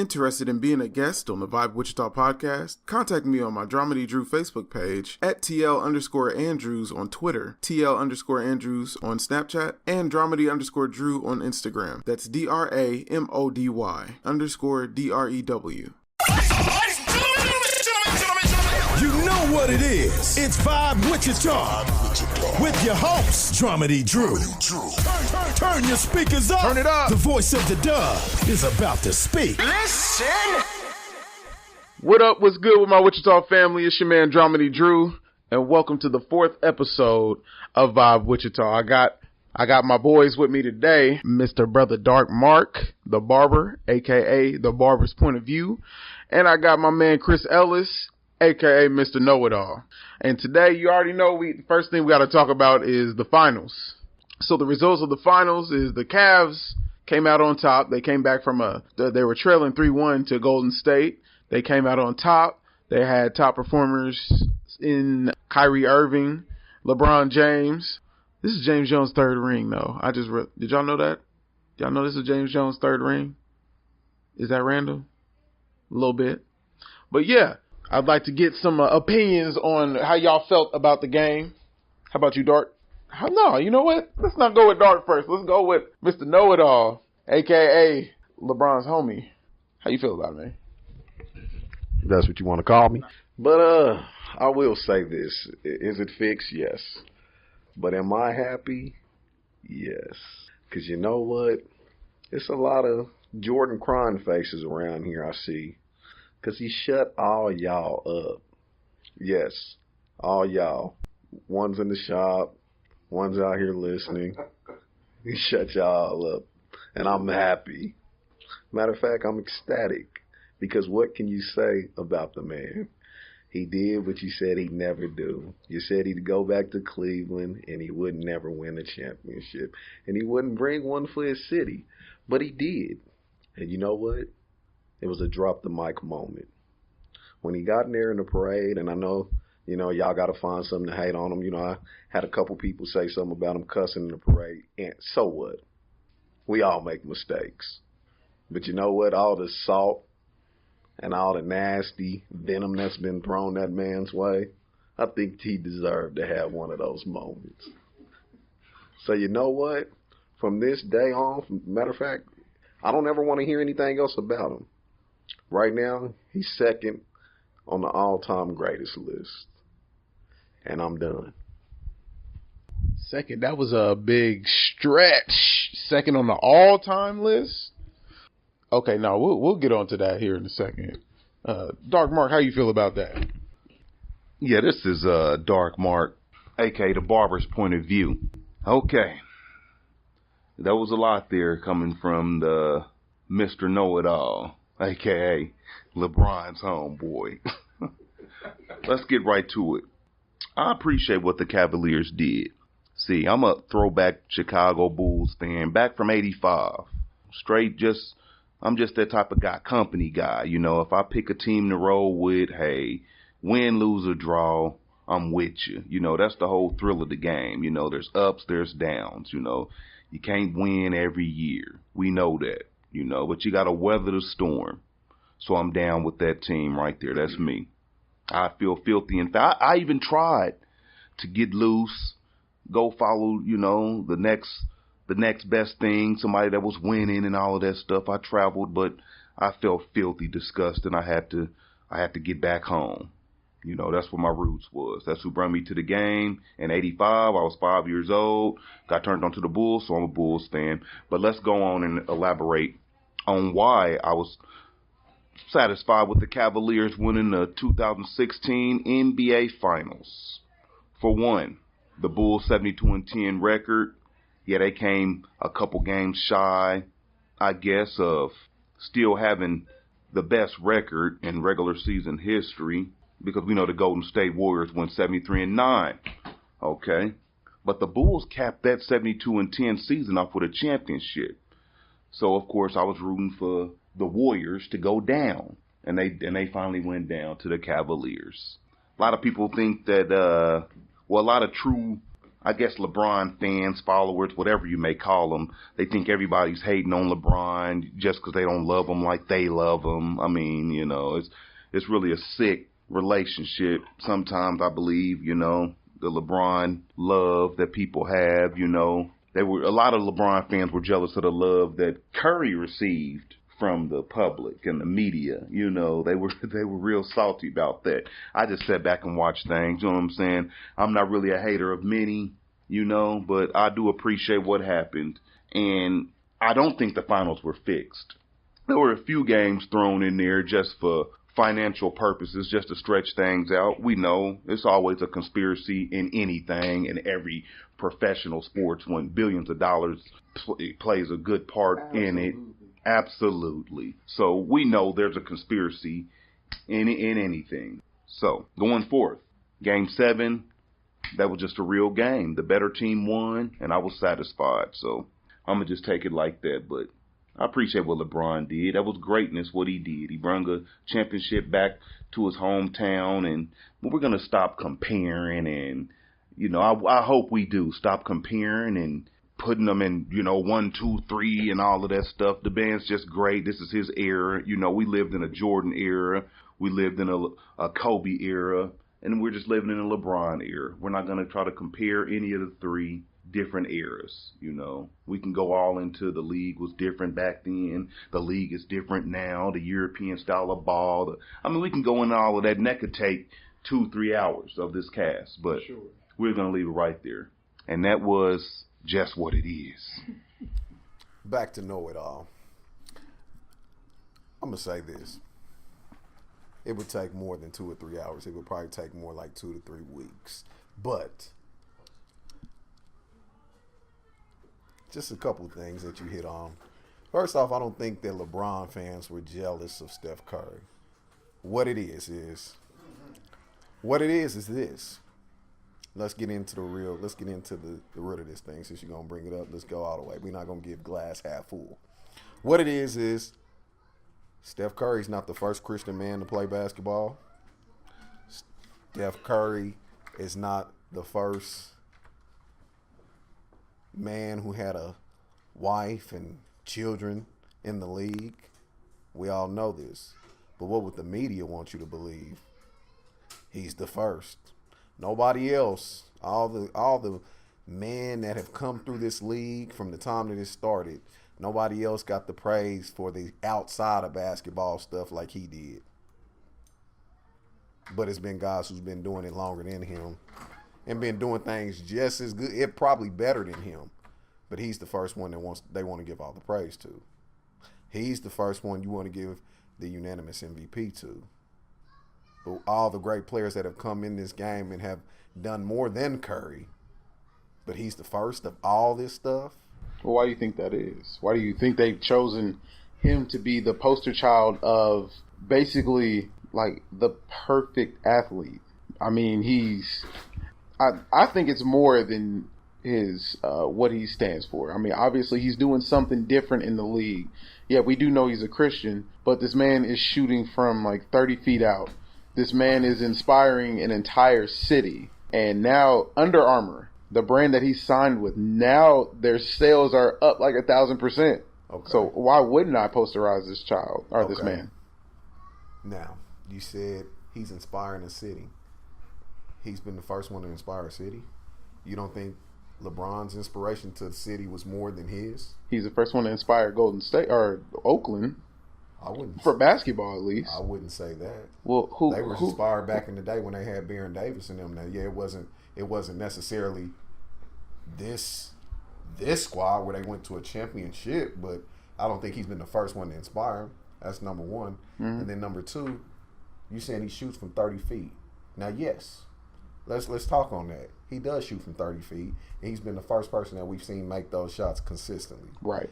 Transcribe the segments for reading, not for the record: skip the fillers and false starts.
Interested in being a guest on the Vibe Wichita podcast? Contact me on my Dramedy Drew Facebook page at TL_Andrews on Twitter, TL_Andrews on Snapchat, and Dramedy_Drew on Instagram. That's DRAMODY_DREW. You know what it is. It's Vibe Wichita with your host, Dramedy Drew. Turn your speakers up. Turn it up. The voice of the dub is about to speak. Listen. What up? What's good with my Wichita family? It's your man Dramedy Drew, and welcome to the 4th episode of Vibe Wichita. I got my boys with me today, Mr. Brother Dark Mark, the barber, aka the barber's point of view, and I got my man Chris Ellis, aka Mr. Know-It-All. And today, you already know, the first thing we got to talk about is the finals. So the results of the finals is the Cavs came out on top. They came back from they were trailing 3-1 to Golden State. They came out on top. They had top performers in Kyrie Irving, LeBron James. This is James Jones' third ring, though. Did y'all know that? Y'all know this is James Jones' third ring? Is that random? A little bit. But yeah, I'd like to get some opinions on how y'all felt about the game. How about you, Dark? No, you know what? Let's not go with Dark first. Let's go with Mr. Know-It-All, a.k.a. LeBron's homie. How you feel about it, man? That's what you want to call me. But I will say this. Is it fixed? Yes. But am I happy? Yes. Because you know what? It's a lot of Jordan crying faces around here I see. Because he shut all y'all up. Yes. All y'all. One's in the shop. One's out here listening. He shut y'all up. And I'm happy. Matter of fact, I'm ecstatic. Because what can you say about the man? He did what you said he'd never do. You said he'd go back to Cleveland and he would never win a championship. And he wouldn't bring one for his city. But he did. And you know what? It was a drop the mic moment. When he got in there in the parade, and I know, y'all got to find something to hate on him. I had a couple people say something about him cussing in the parade. And so what? We all make mistakes. But you know what? All the salt and all the nasty venom that's been thrown that man's way, I think he deserved to have one of those moments. So you know what? From this day on, matter of fact, I don't ever want to hear anything else about him. Right now, he's second on the all-time greatest list. And I'm done. Second, that was a big stretch. Second on the all-time list? Okay, now we'll get on to that here in a second. Dark Mark, how you feel about that? Yeah, this is Dark Mark, a.k.a. the barber's point of view. Okay. That was a lot there coming from the Mr. Know-It-All, a.k.a. LeBron's homeboy. Let's get right to it. I appreciate what the Cavaliers did. See, I'm a throwback Chicago Bulls fan, back from 85. I'm just that type of company guy. If I pick a team to roll with, hey, win, lose, or draw, I'm with you. That's the whole thrill of the game. There's ups, there's downs. You can't win every year. We know that, but you got to weather the storm. So I'm down with that team right there. That's me. I feel filthy. In fact, I even tried to get loose, go follow, the next best thing, somebody that was winning and all of that stuff. I traveled, but I felt filthy, disgusted. I had to get back home. That's what my roots was. That's who brought me to the game. In 85, I was 5 years old. Got turned on to the Bulls, so I'm a Bulls fan. But let's go on and elaborate on why I was satisfied with the Cavaliers winning the 2016 NBA Finals. For one, the Bulls' 72-10 record. Yeah, they came a couple games shy, I guess, of still having the best record in regular season history, because we know the Golden State Warriors went 73-9. Okay. But the Bulls capped that 72-10 season off with a championship. So, of course, I was rooting for the Warriors to go down. And they finally went down to the Cavaliers. A lot of people think that, a lot of true I guess LeBron fans, followers, whatever you may call them, they think everybody's hating on LeBron just because they don't love him like they love him. I mean, it's really a sick relationship. Sometimes I believe, the LeBron love that people have, a lot of LeBron fans were jealous of the love that Curry received from the public and the media. They were real salty about that. I just sat back and watched things. You know what I'm saying? I'm not really a hater of many, but I do appreciate what happened. And I don't think the finals were fixed. There were a few games thrown in there just for financial purposes, just to stretch things out. We know it's always a conspiracy in anything, in every professional sports, when billions of dollars plays a good part in it. Absolutely. So we know there's a conspiracy in anything. So going forth, Game 7, that was just a real game. The better team won, and I was satisfied. So I'm going to just take it like that. But I appreciate what LeBron did. That was greatness, what he did. He brought a championship back to his hometown, and we're going to stop comparing. And, I hope we do stop comparing and putting them in, 1, 2, 3 and all of that stuff. The band's just great. This is his era. We lived in a Jordan era. We lived in a Kobe era. And we're just living in a LeBron era. We're not going to try to compare any of the three different eras. We can go all into the league was different back then. The league is different now. The European style of ball. We can go into all of that, and that could take 2-3 hours of this cast. But sure, we're going to leave it right there. And that was just what it is. Back to Know It All. I'm going to say this. It would take more than 2 or 3 hours. It would probably take more like 2 to 3 weeks. But just a couple of things that you hit on. First off, I don't think that LeBron fans were jealous of Steph Curry. What it is this. Let's get into the root of this thing. Since you're going to bring it up, let's go all the way. We're not going to give glass half full. What it is Steph Curry's not the first Christian man to play basketball. Steph Curry is not the first man who had a wife and children in the league. We all know this. But what would the media want you to believe? He's the first. Nobody else. All the men that have come through this league from the time that it started, nobody else got the praise for the outside of basketball stuff like he did. But it's been guys who's been doing it longer than him and been doing things just as good, it probably better than him. But he's the first one they want to give all the praise to. He's the first one you want to give the unanimous MVP to. But all the great players that have come in this game and have done more than Curry, but he's the first of all this stuff. Well, why do you think that is? Why do you think they've chosen him to be the poster child of basically like the perfect athlete? I mean, I think it's more than his what he stands for. I mean, obviously he's doing something different in the league. Yeah, we do know he's a Christian, but this man is shooting from like 30 feet out. This man is inspiring an entire city. And now Under Armour, the brand that he signed with, now their sales are up like 1,000%. Okay. So why wouldn't I posterize this child or this man? Now, you said he's inspiring a city. He's been the first one to inspire a city. You don't think LeBron's inspiration to the city was more than his? He's the first one to inspire Golden State or Oakland. I wouldn't for basketball at least. I wouldn't say that. Well, they were inspired back in the day when they had Baron Davis and them. Now, yeah, it wasn't necessarily this squad where they went to a championship, but I don't think he's been the first one to inspire him. That's number one. Mm-hmm. And then number two, you saying he shoots from 30 feet. Now, yes, let's talk on that. He does shoot from 30 feet, and he's been the first person that we've seen make those shots consistently. Right.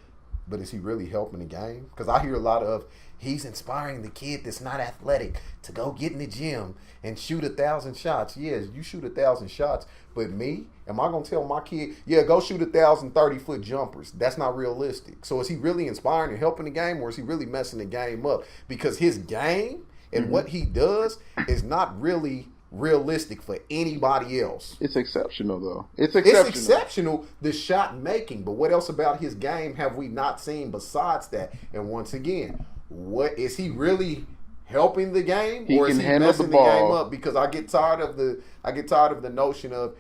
But is he really helping the game? Because I hear a lot of, he's inspiring the kid that's not athletic to go get in the gym and shoot 1,000 shots. Yes, you shoot 1,000 shots. But me, am I going to tell my kid, yeah, go shoot 1,000 30-foot jumpers? That's not realistic. So is he really inspiring and helping the game, or is he really messing the game up? Because his game and what he does is not really realistic for anybody else. It's exceptional, though. It's exceptional, the shot making. But what else about his game have we not seen besides that? And once again, what is he really helping the game, or is he messing the game up? Because I get tired of the notion of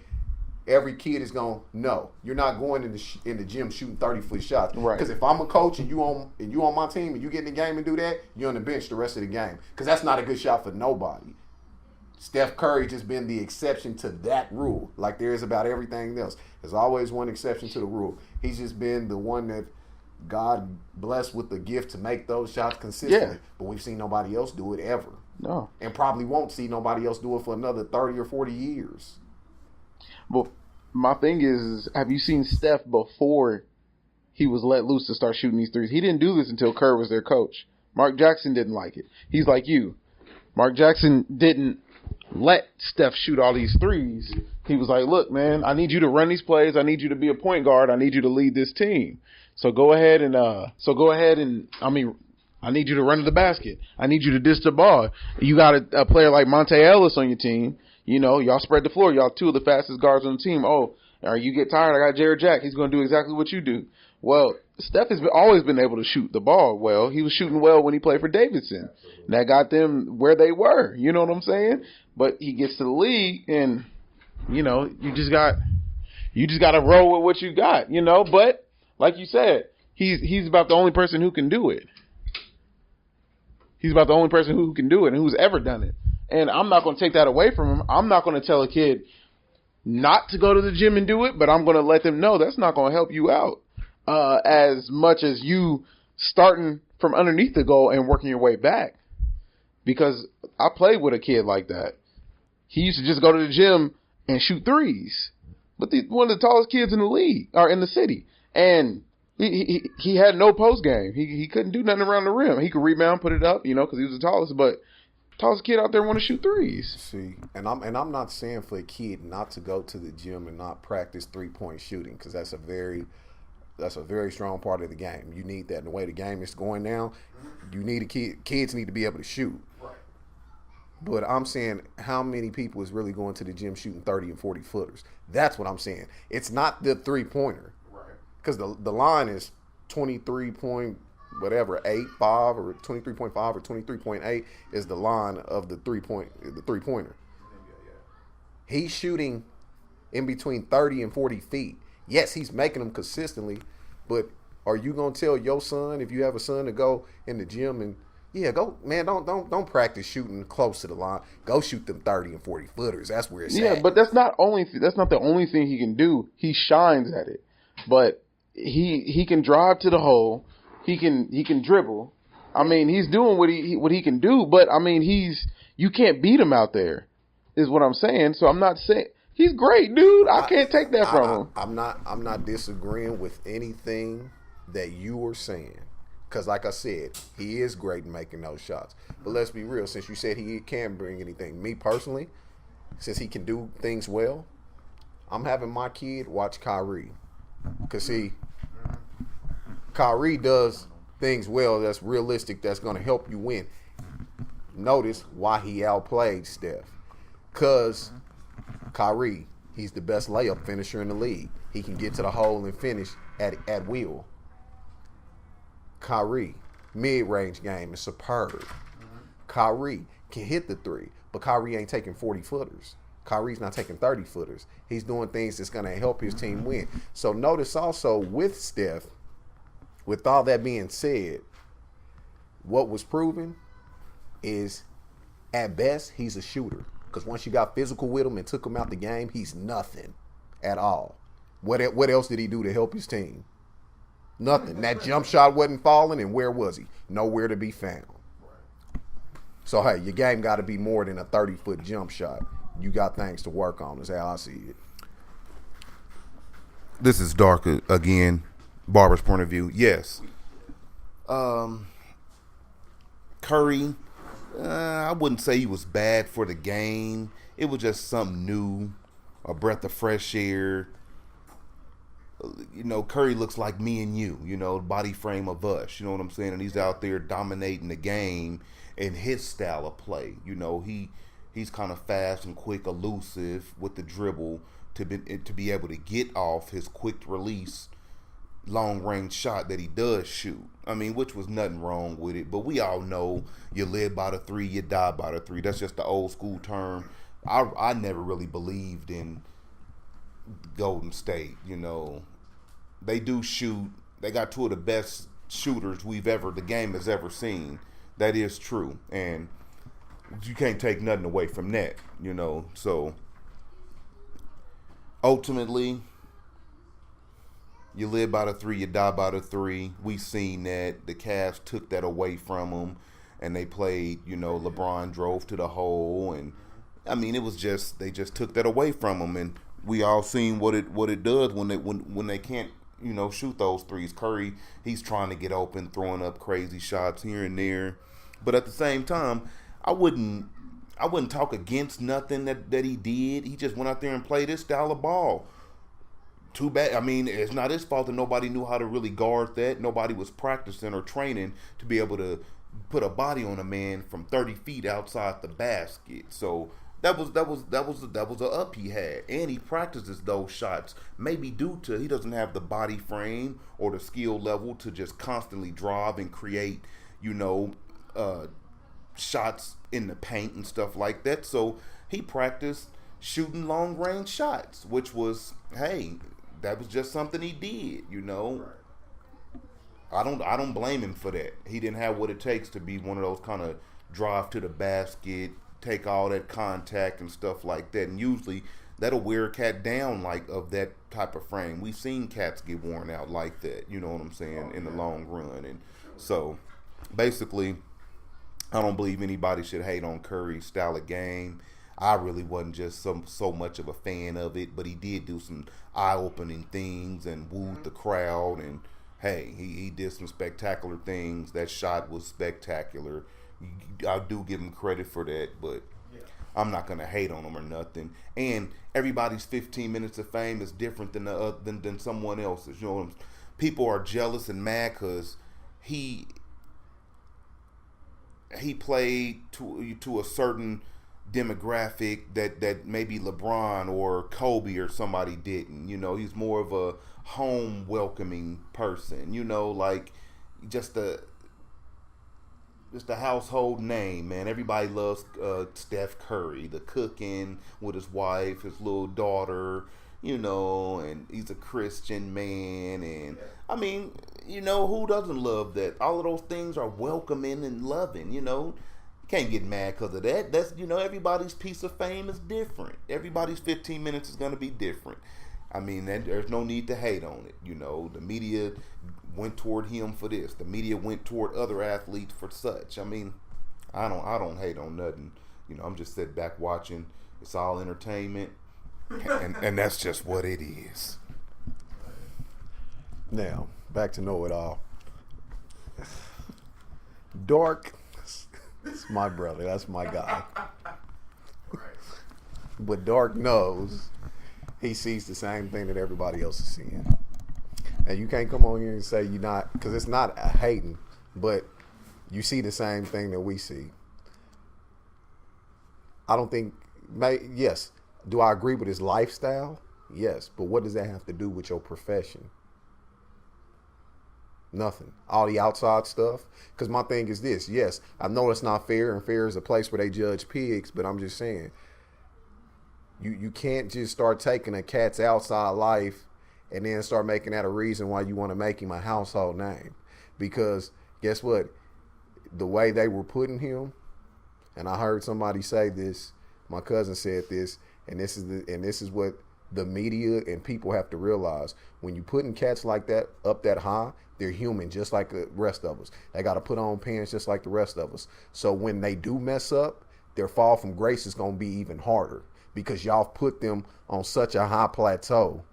every kid is going, no, you're not going in the gym shooting 30-foot shots. Right. Because if I'm a coach and you on my team and you get in the game and do that, you're on the bench the rest of the game. Because that's not a good shot for nobody. Steph Curry just been the exception to that rule, like there is about everything else. There's always one exception to the rule. He's just been the one that God blessed with the gift to make those shots consistently. Yeah. But we've seen nobody else do it ever. No. And probably won't see nobody else do it for another 30 or 40 years. Well, my thing is, have you seen Steph before he was let loose to start shooting these threes? He didn't do this until Kerr was their coach. Mark Jackson didn't like it. He's like you. Mark Jackson didn't let Steph shoot all these threes. He was like, look, man, I need you to run these plays. I need you to be a point guard. I need you to lead this team. So go ahead and I need you to run to the basket. I need you to dish the ball. You got a player like Monte Ellis on your team. You know, y'all spread the floor. Y'all two of the fastest guards on the team. Oh, you get tired, I got Jared Jack. He's going to do exactly what you do. Well, Steph has always been able to shoot the ball well. He was shooting well when he played for Davidson. And that got them where they were. You know what I'm saying? But he gets to the league, and, you know, you just got to roll with what you got, you know. But, like you said, he's about the only person who can do it. He's about the only person who can do it and who's ever done it. And I'm not going to take that away from him. I'm not going to tell a kid not to go to the gym and do it, but I'm going to let them know that's not going to help you out as much as you starting from underneath the goal and working your way back. Because I played with a kid like that. He used to just go to the gym and shoot threes. But one of the tallest kids in the league, or in the city. And he had no post game. He couldn't do nothing around the rim. He could rebound, put it up, you know, because he was the tallest. But tallest kid out there want to shoot threes. See, and I'm not saying for a kid not to go to the gym and not practice 3-point shooting, because that's a very strong part of the game. You need that. And the way the game is going now, you need kids need to be able to shoot. Right. But I'm saying, how many people is really going to the gym shooting 30 and 40 footers? That's what I'm saying. It's not the 3-pointer. Right. Because the line is 23 point whatever, 8.5 or 23.5 or 23.8 is the line of the 3-pointer. He's shooting in between 30 and 40 feet. Yes, he's making them consistently, but are you gonna tell your son, if you have a son, to go in the gym and go, man, don't practice shooting close to the line. Go shoot them 30 and 40 footers. That's where it's at. Yeah, but that's not the only thing he can do. He shines at it, but he can drive to the hole. He can dribble. I mean, he's doing what he can do, but I mean, you can't beat him out there, is what I'm saying. So I'm not saying he's great, dude. I can't take that from him. I'm not disagreeing with anything that you were saying, because like I said, he is great in making those shots. But let's be real. Since you said he can't bring anything, me personally, since he can do things well, I'm having my kid watch Kyrie, because Kyrie does things well that's realistic, that's going to help you win. Notice why he outplayed Steph. Because Kyrie, he's the best layup finisher in the league. He can get to the hole and finish at will. Kyrie, mid-range game is superb. Kyrie can hit the three, but Kyrie ain't taking 40-footers. Kyrie's not taking 30-footers. He's doing things that's going to help his team win. So notice also with Steph, with all that being said, what was proven is, at best, he's a shooter. Because once you got physical with him and took him out the game, he's nothing at all. What else did he do to help his team? Nothing. That jump shot wasn't falling, and where was he? Nowhere to be found. So, hey, your game got to be more than a 30-foot jump shot. You got things to work on, is how I see it. This is Dark again. Barber's point of view, yes. Curry, I wouldn't say he was bad for the game. It was just something new, a breath of fresh air. You know, Curry looks like me and you, you know, body frame of us, you know what I'm saying? And he's out there dominating the game in his style of play. You know, he he's kind of fast and quick, elusive with the dribble to be able to get off his quick release long range shot that he does shoot. I mean, which was nothing wrong with it, but we all know you live by the three, you die by the three. That's just the old school term. I never really believed in Golden State. They do shoot. They got two of the best shooters the game has ever seen. That is true, and you can't take nothing away from that. So ultimately, you live by the three, you die by the three. We seen that. The Cavs took that away from them, and they played. LeBron drove to the hole, and I mean, it was just they just took that away from them, and we all seen what it does when they can't shoot those threes. Curry, he's trying to get open, throwing up crazy shots here and there, but at the same time, I wouldn't talk against nothing that he did. He just went out there and played his style of ball. Too bad. I mean, it's not his fault that nobody knew how to really guard that. Nobody was practicing or training to be able to put a body on a man from 30 feet outside the basket. So that was a up he had, and he practices those shots. Maybe due to he doesn't have the body frame or the skill level to just constantly drive and create, shots in the paint and stuff like that. So he practiced shooting long range shots, which was, hey, that was just something he did, I don't blame him for that. He didn't have what it takes to be one of those kind of drive to the basket, take all that contact and stuff like that. And usually that'll wear a cat down of that type of frame. We've seen cats get worn out like that, you know what I'm saying, in the long run. And so basically, I don't believe anybody should hate on Curry's style of game. I really wasn't just so much of a fan of it, but he did do some eye-opening things and wooed the crowd. And hey, he did some spectacular things. That shot was spectacular. I do give him credit for that, but I'm not gonna hate on him or nothing. And everybody's 15 minutes of fame is different than someone else's. People are jealous and mad because he played to a certain demographic that maybe LeBron or Kobe or somebody didn't. He's more of a home welcoming person. Just a household name, man. Everybody loves Steph Curry, the cooking with his wife, his little daughter, and he's a Christian man. And I mean, who doesn't love that? All of those things are welcoming and loving, Can't get mad because of that. That's, everybody's piece of fame is different. Everybody's 15 minutes is going to be different. I mean, there's no need to hate on it. The media went toward him for this. The media went toward other athletes for such. I mean, I don't hate on nothing. I'm just sitting back watching. It's all entertainment, and that's just what it is. Now, back to Know It All. Dark, it's my brother. That's my guy. But Dark knows he sees the same thing that everybody else is seeing. And you can't come on here and say you're not, because it's not a hating, but you see the same thing that we see. I don't think, yes, do I agree with his lifestyle? Yes, but what does that have to do with your profession? Nothing. All the outside stuff. Because my thing is this. Yes, I know it's not fair, and fair is a place where they judge pigs, but I'm just saying, you can't just start taking a cat's outside life and then start making that a reason why you want to make him a household name. Because guess what? The way they were putting him, and I heard somebody say this, my cousin said this, and this is what the media and people have to realize. When you putting cats like that up that high, they're human just like the rest of us. They got to put on pants just like the rest of us. So when they do mess up, their fall from grace is going to be even harder because y'all put them on such a high plateau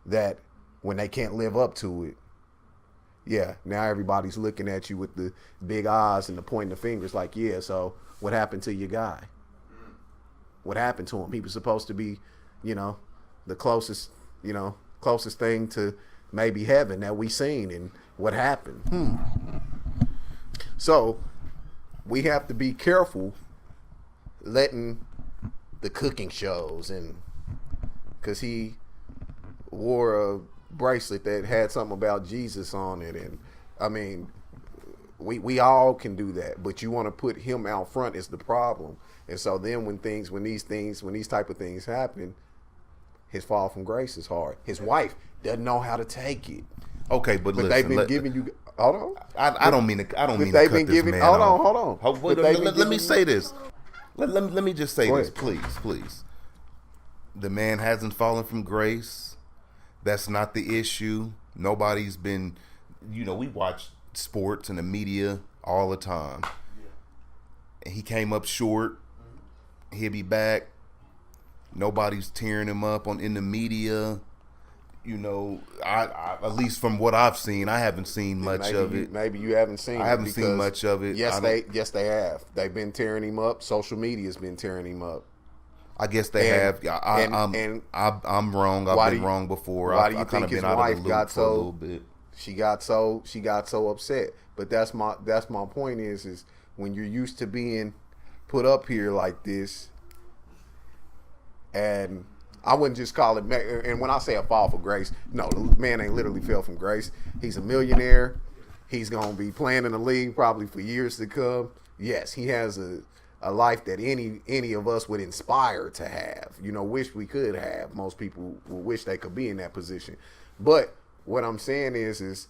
that when they can't live up to it, yeah, now everybody's looking at you with the big eyes and the pointing the fingers like, yeah, so what happened to your guy? What happened to him? He was supposed to be, the closest thing to maybe heaven that we seen, and what happened? So we have to be careful letting the cooking shows, and because he wore a bracelet that had something about Jesus on it, and I mean, we all can do that, but you want to put him out front is the problem. And so then when these type of things happen, his fall from grace is hard. His wife doesn't know how to take it. Okay, but listen, they've been giving you. Hold on. I don't mean to cut this man off. Hold on. Let me say this. Let me just say this, ahead. please. The man hasn't fallen from grace. That's not the issue. Nobody's been, we watch sports and the media all the time. And he came up short. He'll be back. Nobody's tearing him up in the media. I at least from what I've seen, I haven't seen much of it. Maybe you haven't seen. I haven't seen much of it. Yes, they have. They've been tearing him up. Social media's been tearing him up. I guess they have. I'm wrong. I've been wrong before. Why do you kind think of his been out wife of the got loop for a little bit. She got so upset. But that's my point is when you're used to being put up here like this, and I wouldn't just call it. And when I say a fall from grace, no, the man ain't literally fell from grace. He's a millionaire. He's gonna be playing in the league probably for years to come. Yes, he has a life that any of us would inspire to have. Wish we could have. Most people will wish they could be in that position. But what I'm saying is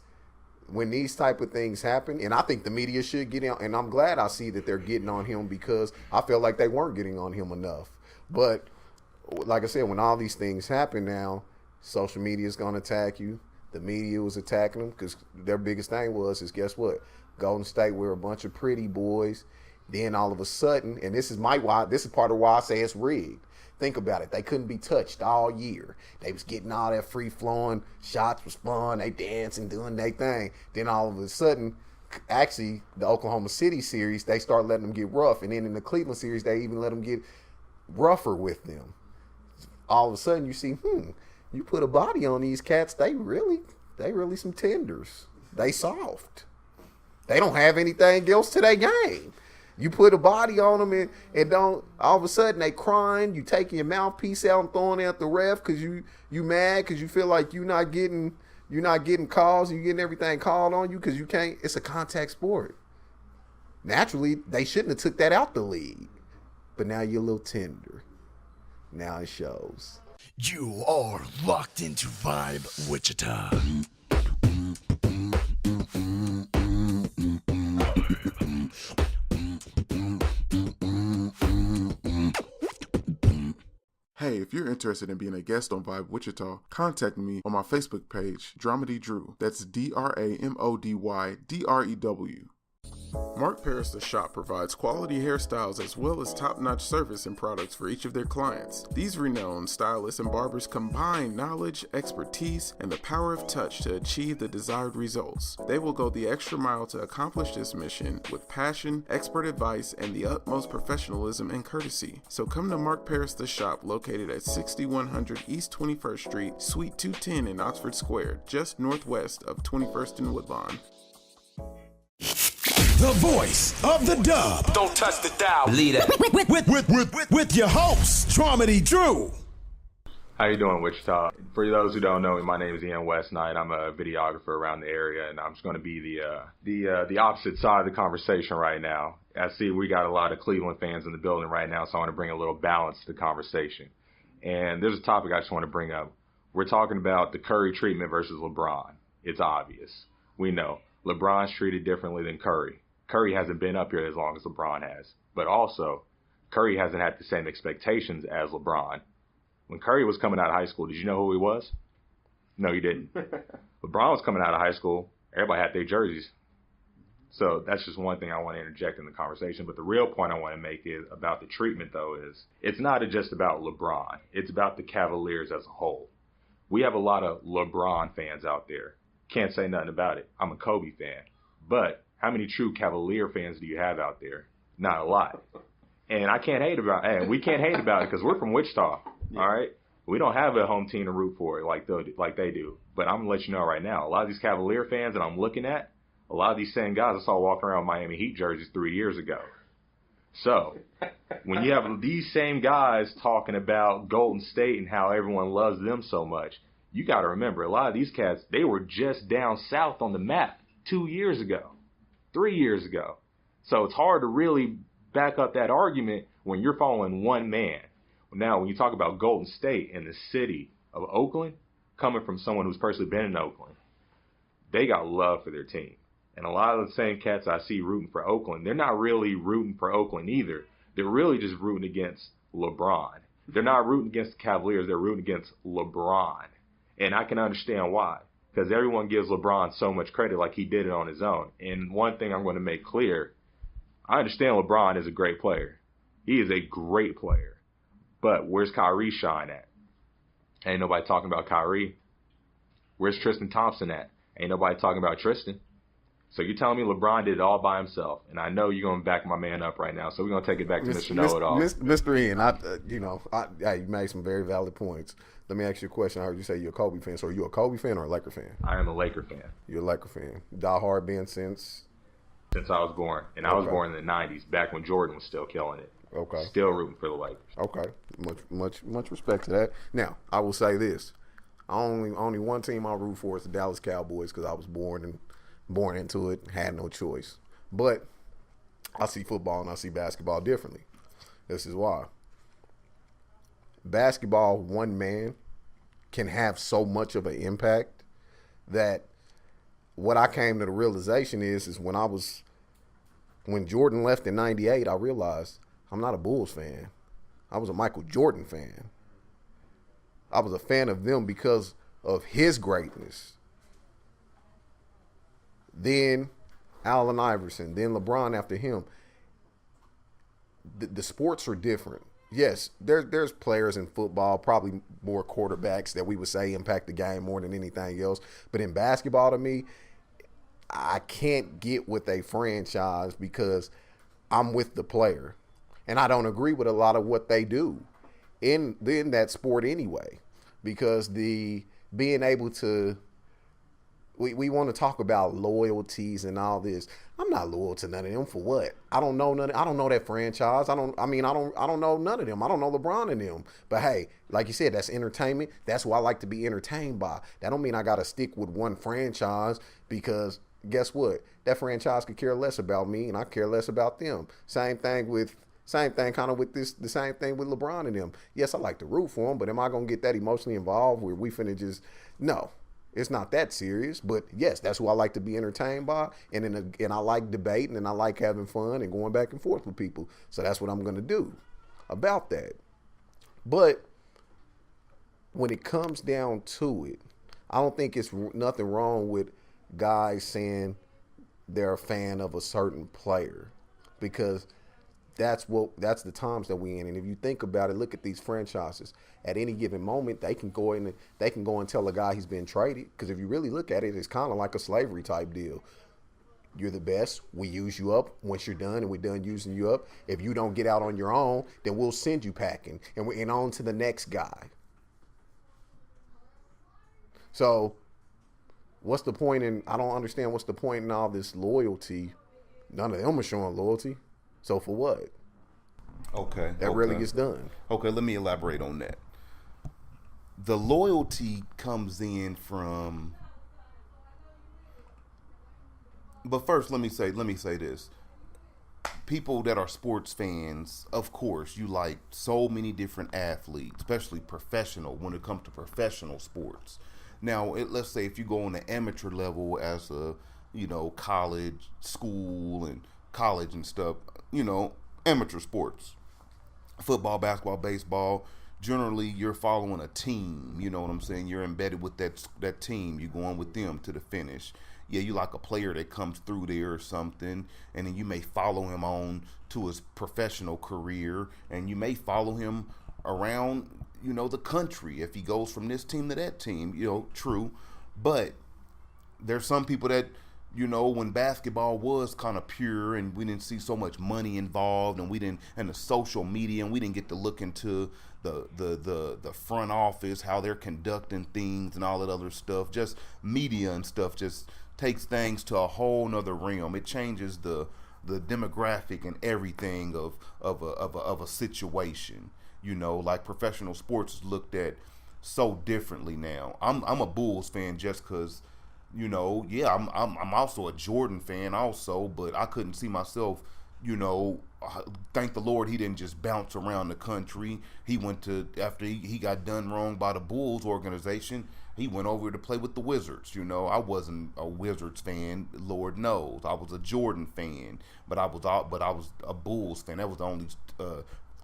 when these type of things happen, and I think the media should get on, and I'm glad I see that they're getting on him because I feel like they weren't getting on him enough. But like I said, when all these things happen now, social media is going to attack you. The media was attacking them because their biggest thing is guess what? Golden State were a bunch of pretty boys. Then all of a sudden, and this is part of why I say it's rigged. Think about it. They couldn't be touched all year. They was getting all that free flowing. Shots was fun. They dancing, doing their thing. Then all of a sudden, actually, the Oklahoma City series, they start letting them get rough. And then in the Cleveland series, they even let them get rougher with them. All of a sudden you see, you put a body on these cats, they really some tenders. They soft. They don't have anything else to their game. You put a body on them and don't, all of a sudden they crying, you taking your mouthpiece out and throwing it at the ref because you mad because you feel like you're not getting calls, and you're getting everything called on you because you can't, it's a contact sport. Naturally, they shouldn't have took that out the league. But now you're a little tender. Now it shows. You are locked into Vibe Wichita. Hey, if you're interested in being a guest on Vibe Wichita, contact me on my Facebook page, Dramedy Drew. That's DRAMODYDREW. Mark Paris The Shop provides quality hairstyles as well as top-notch service and products for each of their clients. These renowned stylists and barbers combine knowledge, expertise, and the power of touch to achieve the desired results. They will go the extra mile to accomplish this mission with passion, expert advice, and the utmost professionalism and courtesy. So come to Mark Paris The Shop, located at 6100 East 21st Street, Suite 210 in Oxford Square, just northwest of 21st and Woodlawn. The voice of the dub. Don't touch the dial. Believe that. With your host, Dramedy Drew. How you doing, Wichita? For those who don't know me, my name is Ian Westnight. I'm a videographer around the area, and I'm just going to be the opposite side of the conversation right now. I see we got a lot of Cleveland fans in the building right now, so I want to bring a little balance to the conversation. And there's a topic I just want to bring up. We're talking about the Curry treatment versus LeBron. It's obvious. We know. LeBron's treated differently than Curry. Curry hasn't been up here as long as LeBron has. But also, Curry hasn't had the same expectations as LeBron. When Curry was coming out of high school, did you know who he was? No, you didn't. LeBron was coming out of high school. Everybody had their jerseys. So that's just one thing I want to interject in the conversation. But the real point I want to make is about the treatment, though, is it's not just about LeBron. It's about the Cavaliers as a whole. We have a lot of LeBron fans out there. Can't say nothing about it. I'm a Kobe fan. But how many true Cavalier fans do you have out there? Not a lot. And I can't hate about it. And we can't hate about it because we're from Wichita. Yeah. All right? We don't have a home team to root for like they do. But I'm going to let you know right now, a lot of these Cavalier fans that I'm looking at, a lot of these same guys I saw walking around Miami Heat jerseys 3 years ago. So, when you have these same guys talking about Golden State and how everyone loves them so much, you got to remember, a lot of these cats, they were just down south on the map 2 years ago, 3 years ago. So it's hard to really back up that argument when you're following one man. Now, when you talk about Golden State and the city of Oakland, coming from someone who's personally been in Oakland, they got love for their team. And a lot of the same cats I see rooting for Oakland, they're not really rooting for Oakland either. They're really just rooting against LeBron. They're not rooting against the Cavaliers. They're rooting against LeBron. And I can understand why. Because everyone gives LeBron so much credit like he did it on his own. And one thing I'm going to make clear, I understand LeBron is a great player. He is a great player. But where's Kyrie shine at? Ain't nobody talking about Kyrie. Where's Tristan Thompson at? Ain't nobody talking about Tristan. So you're telling me LeBron did it all by himself, and I know you're going to back my man up right now, so we're going to take it back to Mr. Know-It-All. Mr. Ian, you made some very valid points. Let me ask you a question. I heard you say you're a Kobe fan, so are you a Kobe fan or a Laker fan? I am a Laker fan. You're a Laker fan. Die hard been since I was born, and I was born in the 90s, back when Jordan was still killing it. Okay. Still rooting for the Lakers. Okay. Much respect to that. Now, I will say this. Only one team I root for is the Dallas Cowboys because I was born into it, had no choice. But I see football and I see basketball differently. This is why. Basketball, one man can have so much of an impact that what I came to the realization is when Jordan left in 98, I realized I'm not a Bulls fan. I was a Michael Jordan fan. I was a fan of them because of his greatness. Then Allen Iverson, then LeBron after him. The sports are different. Yes, there's players in football, probably more quarterbacks that we would say impact the game more than anything else. But in basketball, to me, I can't get with a franchise because I'm with the player. And I don't agree with a lot of what they do in that sport anyway. Because being able to we want to talk about loyalties and all this. I'm not loyal to none of them for what? I don't know that franchise. I don't know none of them. I don't know LeBron and them. But hey, like you said, that's entertainment. That's what I like to be entertained by. That don't mean I gotta stick with one franchise because guess what? That franchise could care less about me and I care less about them. Same thing kind of with this, the same thing with LeBron and them. Yes, I like to root for them, but am I going to get that emotionally involved where we finna just, no, it's not that serious. But yes, that's who I like to be entertained by. And I like debating and I like having fun and going back and forth with people. So that's what I'm going to do about that. But when it comes down to it, I don't think it's nothing wrong with guys saying they're a fan of a certain player because that's the times that we in. And if you think about it, look at these franchises. At any given moment, they can go and tell a guy he's been traded. Because if you really look at it, it's kind of like a slavery type deal. You're the best. We use you up. Once you're done and we're done using you up, if you don't get out on your own, then we'll send you packing. And we're on to the next guy. So what's the point I don't understand what's the point in all this loyalty. None of them are showing loyalty. So for what? Okay. That really gets done. Okay, let me elaborate on that. The loyalty comes in from. But first, let me say this. People that are sports fans, of course, you like so many different athletes, especially professional, when it comes to professional sports. Now, let's say if you go on the amateur level as a, college, school, and college and stuff, amateur sports, football, basketball, baseball, generally you're following a team, you know what I'm saying? You're embedded with that team. You're going with them to the finish. Yeah, you like a player that comes through there or something, and then you may follow him on to his professional career, and you may follow him around, the country if he goes from this team to that team, true. But there's some people that, when basketball was kind of pure and we didn't see so much money involved and the social media, and we didn't get to look into the front office, how they're conducting things and all that other stuff, just media and stuff just takes things to a whole nother realm. It changes the the demographic and everything of a situation. You know, like professional sports is looked at so differently now. I'm a Bulls fan just because, you know, yeah, I'm also a Jordan fan also, but I couldn't see myself, you know, thank the Lord he didn't just bounce around the country. He went to, after he got done wrong by the Bulls organization, he went over to play with the Wizards. You know, I wasn't a Wizards fan, Lord knows. I was a Jordan fan, but I was a Bulls fan. That was the only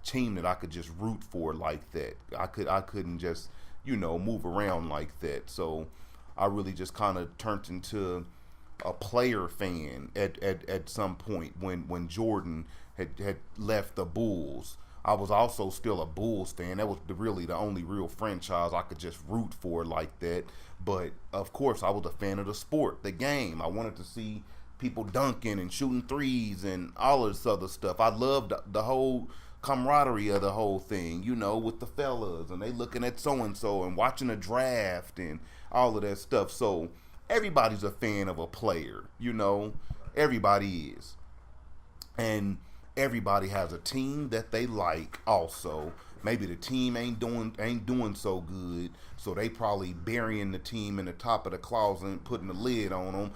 team that I could just root for like that. I couldn't just, you know, move around like that. So I really just kind of turned into a player fan at some point when Jordan had left the Bulls. I was also still a Bulls fan. That was really the only real franchise I could just root for like that. But of course, I was a fan of the sport, the game. I wanted to see people dunking and shooting threes and all this other stuff. I loved the whole camaraderie of the whole thing, you know, with the fellas and they looking at so-and-so and watching a draft and all of that stuff. So everybody's a fan of a player, you know, everybody is. And everybody has a team that they like also. Maybe the team ain't doing so good, so they probably burying the team in the top of the closet and putting the lid on them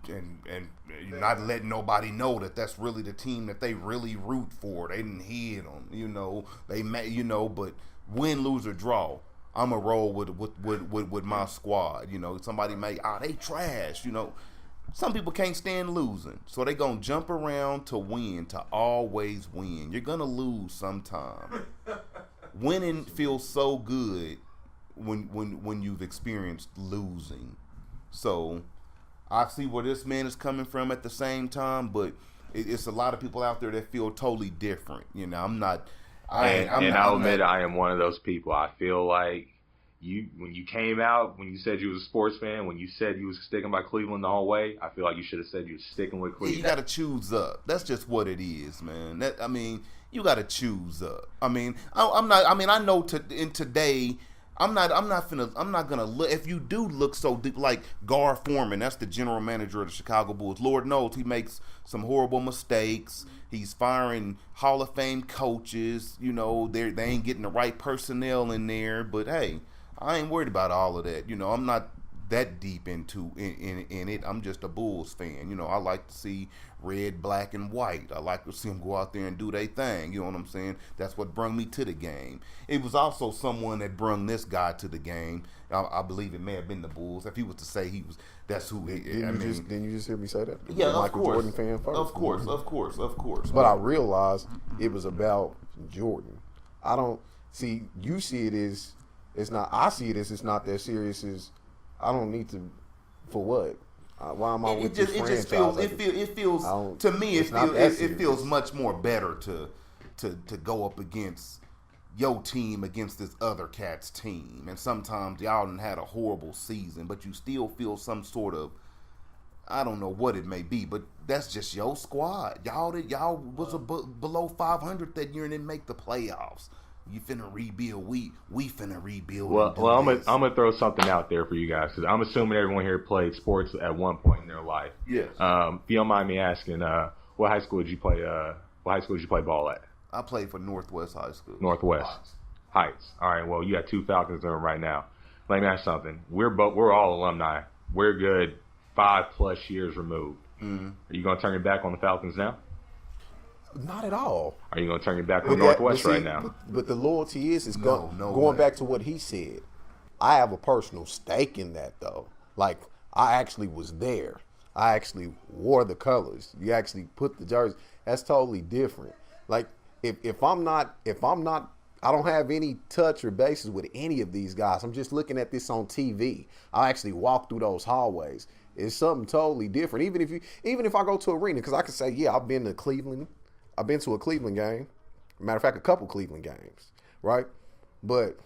and not letting nobody know that that's really the team that they really root for. They didn't hit them, you know. They may, you know, but win, lose or draw, I'm a roll with my squad. You know, somebody may they trash, you know. Some people can't stand losing, so they gonna jump around to win, to always win. You're gonna lose sometime. Winning feels so good when you've experienced losing. So I see where this man is coming from at the same time, but it's a lot of people out there that feel totally different. You know, I'll admit I am one of those people. I feel like when you came out, when you said you was a sports fan, when you said you was sticking by Cleveland the whole way, I feel like you should have said you was sticking with Cleveland. You got to choose up. That's just what it is, man. You got to choose up. I'm not. I know in today, I'm not gonna look. If you do look so deep, like Gar Forman, that's the general manager of the Chicago Bulls. Lord knows he makes some horrible mistakes. He's firing Hall of Fame coaches. You know, they ain't getting the right personnel in there. But hey, I ain't worried about all of that. You know, I'm not that deep into in it. I'm just a Bulls fan. You know, I like to see red, black, and white. I like to see them go out there and do their thing. You know what I'm saying? That's what brung me to the game. It was also someone that brung this guy to the game. I believe it may have been the Bulls. If he was to say he was, that's who. Didn't you just hear me say that? Yeah, of Michael course. Jordan fan first. Of course. But I realized it was about Jordan. I don't see. You see it as it's not. I see it as it's not that serious. As I don't need to. For what? Why am I with this franchise? It feels to me. It feels much more better to go up against your team against this other cat's team. And sometimes y'all done had a horrible season, but you still feel some sort of, I don't know what it may be, but that's just your squad. Y'all was below 500 that year and didn't make the playoffs. You finna rebuild. We finna rebuild. Well, I'm gonna throw something out there for you guys because I'm assuming everyone here played sports at one point in their life. Yes. If you don't mind me asking, what high school did you play? What high school did you play ball at? I played for Northwest High School. Northwest Heights. All right. Well, you got two Falcons in them right now. Let me ask you something. We're all alumni. We're good 5+ years removed. Mm-hmm. Are you gonna turn your back on the Falcons now? Not at all. Are you going to turn your back on Northwest right now? But the loyalty is going back to what he said. I have a personal stake in that, though. Like, I actually was there. I actually wore the colors. You actually put the jersey. That's totally different. Like, if I'm not, I don't have any touch or basis with any of these guys. I'm just looking at this on TV. I actually walk through those hallways. It's something totally different. Even if I go to an arena, because I can say, yeah, I've been to Cleveland. I've been to a Cleveland game. Matter of fact, a couple Cleveland games, right? But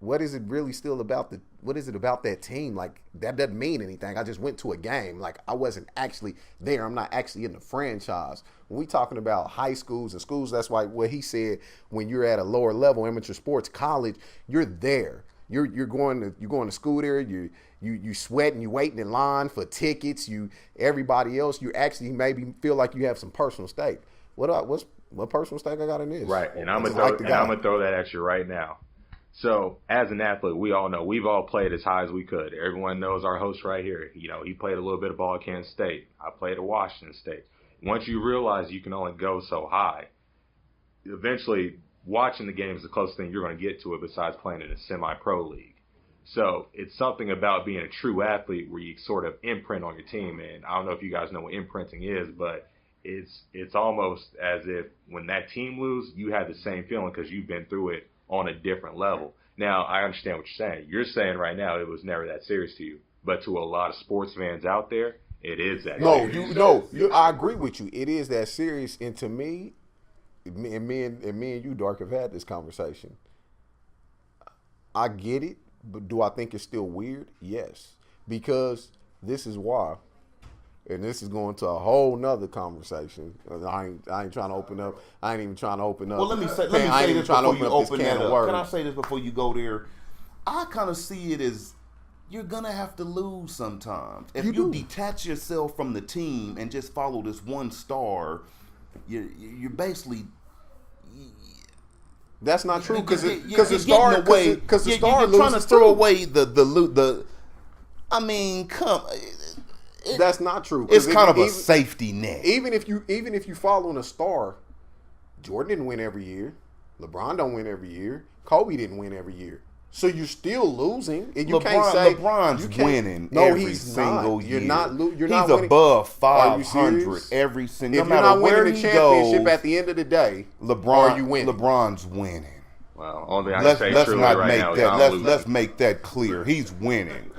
what is it really still about what is it about that team? Like, that doesn't mean anything. I just went to a game. Like, I wasn't actually there. I'm not actually in the franchise. When we talking about high schools and schools, that's why what he said, when you're at a lower level, amateur sports, college, you're there. You're going to school there. You sweating. You waiting in line for tickets. Everybody else. You actually maybe feel like you have some personal stake. What personal stake I got in this? Right, and I'm gonna throw that at you right now. So, as an athlete, we all know we've all played as high as we could. Everyone knows our host right here. You know, he played a little bit of ball at Kansas State. I played at Washington State. Once you realize you can only go so high, eventually watching the game is the closest thing you're going to get to it besides playing in a semi-pro league. So it's something about being a true athlete where you sort of imprint on your team. And I don't know if you guys know what imprinting is, but it's almost as if when that team loses, you have the same feeling because you've been through it on a different level. Now, I understand what you're saying. You're saying right now it was never that serious to you. But to a lot of sports fans out there, it is that serious. I agree with you. It is that serious. And to me, me and you, Dark, have had this conversation. I get it, but do I think it's still weird? Yes. Because this is why. And this is going to a whole nother conversation. I ain't trying to open up. I ain't even trying to open up. Well, let me say this before you open that up. Can I say this before you go there? I kind of see it as you're going to have to lose sometimes. If you detach yourself from the team and just follow this one star, you're basically... That's not true because the star loses trying to throw away the I mean, that's not true. It's kind of a safety net. Even if you follow in a star, Jordan didn't win every year. LeBron don't win every year. Kobe didn't win every year. So you're still losing, and you can't say LeBron's winning. No, every he's single not. year. You're not he's winning. Above 500 every single. If you're not winning the championship at the end of the day, are you winning? LeBron's winning. Well, only I can say truly right now is let's make that clear. He's winning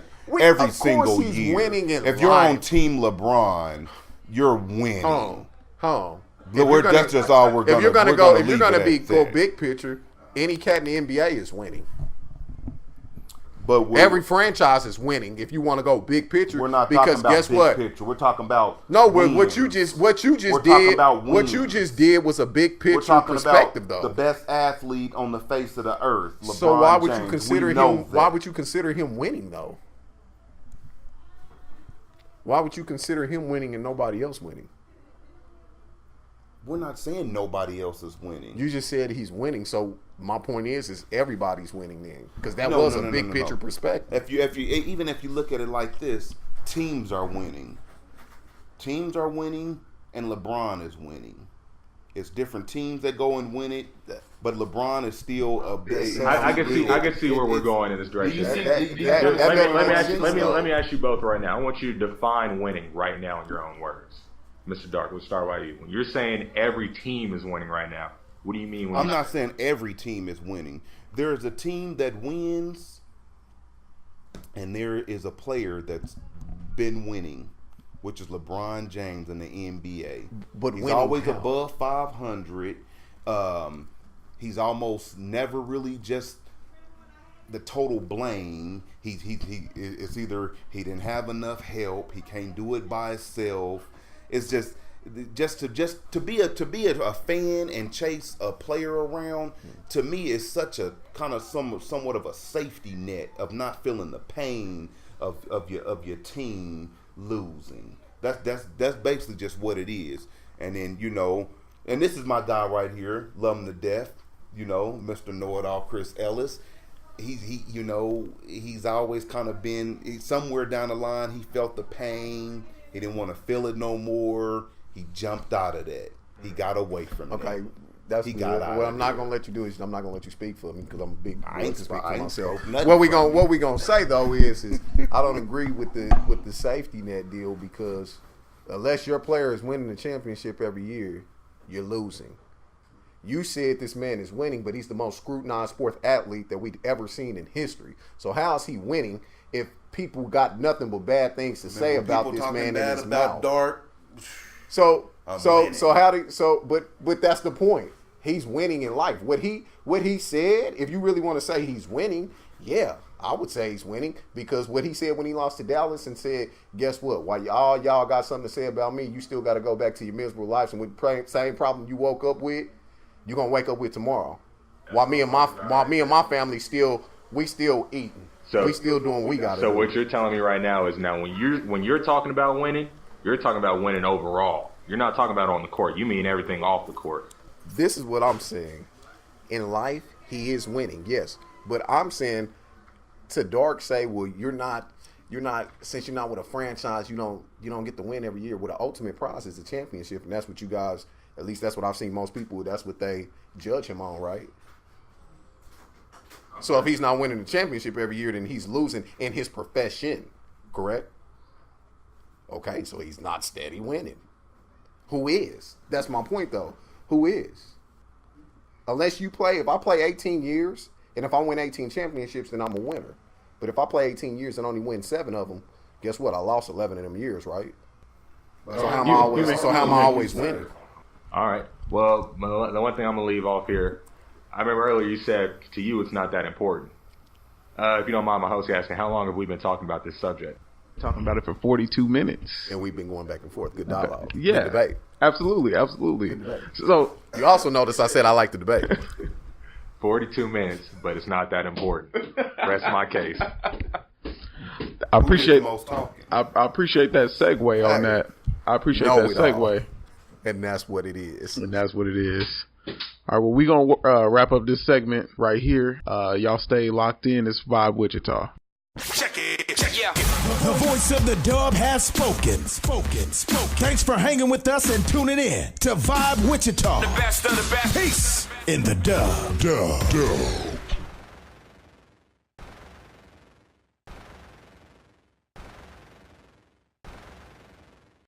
every single year. Winning if you're on Team LeBron, you're winning. That's just all we're going to go. If you're going to go big picture, any cat in the NBA is winning. But every franchise is winning. If you want to go big picture, we're not because talking about guess big what? Picture. We're talking about what you just did was a big picture perspective, though. The best athlete on the face of the earth. LeBron so why would James. you consider him? Why would you consider him winning though? Why would you consider him winning and nobody else winning? We're not saying nobody else is winning. You just said he's winning, so my point is everybody's winning then, because that was a big picture perspective. If you look at it like this, teams are winning. Teams are winning, and LeBron is winning. It's different teams that go and win it, but LeBron is still a big. I can see where we're going in this direction. Let me ask you both right now. I want you to define winning right now in your own words. Mr. Dark, we'll start by you. When you're saying every team is winning right now, what do you mean? I'm not saying every team is winning. There is a team that wins, and there is a player that's been winning, which is LeBron James in the NBA. But he's always above 500. He's almost never really just the total blame. It's either he didn't have enough help, he can't do it by himself. It's just to be a fan and chase a player around, to me is such a kind of somewhat of a safety net of not feeling the pain of your team losing. That's basically just what it is. And then and this is my guy right here, love him to death. Mr. Know-It-All, Chris Ellis. He's always kind of been somewhere down the line. He felt the pain. He didn't want to feel it no more. He jumped out of that. He got away from it. Okay, that's what I'm not gonna let you do is I'm not gonna let you speak for me because I'm a big. I ain't speak for myself. What we gonna say though is I don't agree with the safety net deal, because unless your player is winning the championship every year, you're losing. You said this man is winning, but he's the most scrutinized sports athlete that we've ever seen in history. So how is he winning if people got nothing but bad things to say about this man in his mouth? Dark. But that's the point. He's winning in life. What he said, if you really want to say he's winning, yeah, I would say he's winning, because what he said when he lost to Dallas and said, guess what? While y'all got something to say about me, you still got to go back to your miserable lives, and with the same problem you woke up with, you're gonna wake up with tomorrow. While me and my family still We still eating. So we still doing what we got to do. So what you're telling me right now is now when you're talking about winning, you're talking about winning overall. You're not talking about on the court. You mean everything off the court. This is what I'm saying. In life, he is winning, yes. But I'm saying to Dark say, well, you're not since you're not with a franchise, you don't get to win every year. Well, the ultimate prize is the championship, and that's what you guys, at least that's what I've seen most people, that's what they judge him on, right? So if he's not winning the championship every year, then he's losing in his profession, correct? Okay, so he's not steady winning. Who is? That's my point, though. Who is? Unless you play, if I play 18 years, and if I win 18 championships, then I'm a winner. But if I play 18 years and only win 7 of them, guess what? I lost 11 of them years, right? So how am I always winning? All right. Well, the one thing I'm going to leave off here, I remember earlier you said to you it's not that important. If you don't mind my host asking, how long have we been talking about this subject? Talking about it for 42 minutes. And we've been going back and forth. Good dialogue. Yeah. Good debate. Absolutely. Good debate. So you also notice I said I like the debate. 42 minutes, but it's not that important. Rest my case. I appreciate most talking. I appreciate that segue on that. I appreciate that segue. And that's what it is. And that's what it is. All right, well, we're going to wrap up this segment right here. Y'all stay locked in. It's Vibe Wichita. Check it. The voice of the dub has spoken. Thanks for hanging with us and tuning in to Vibe Wichita. The best of the best. Peace in the dub.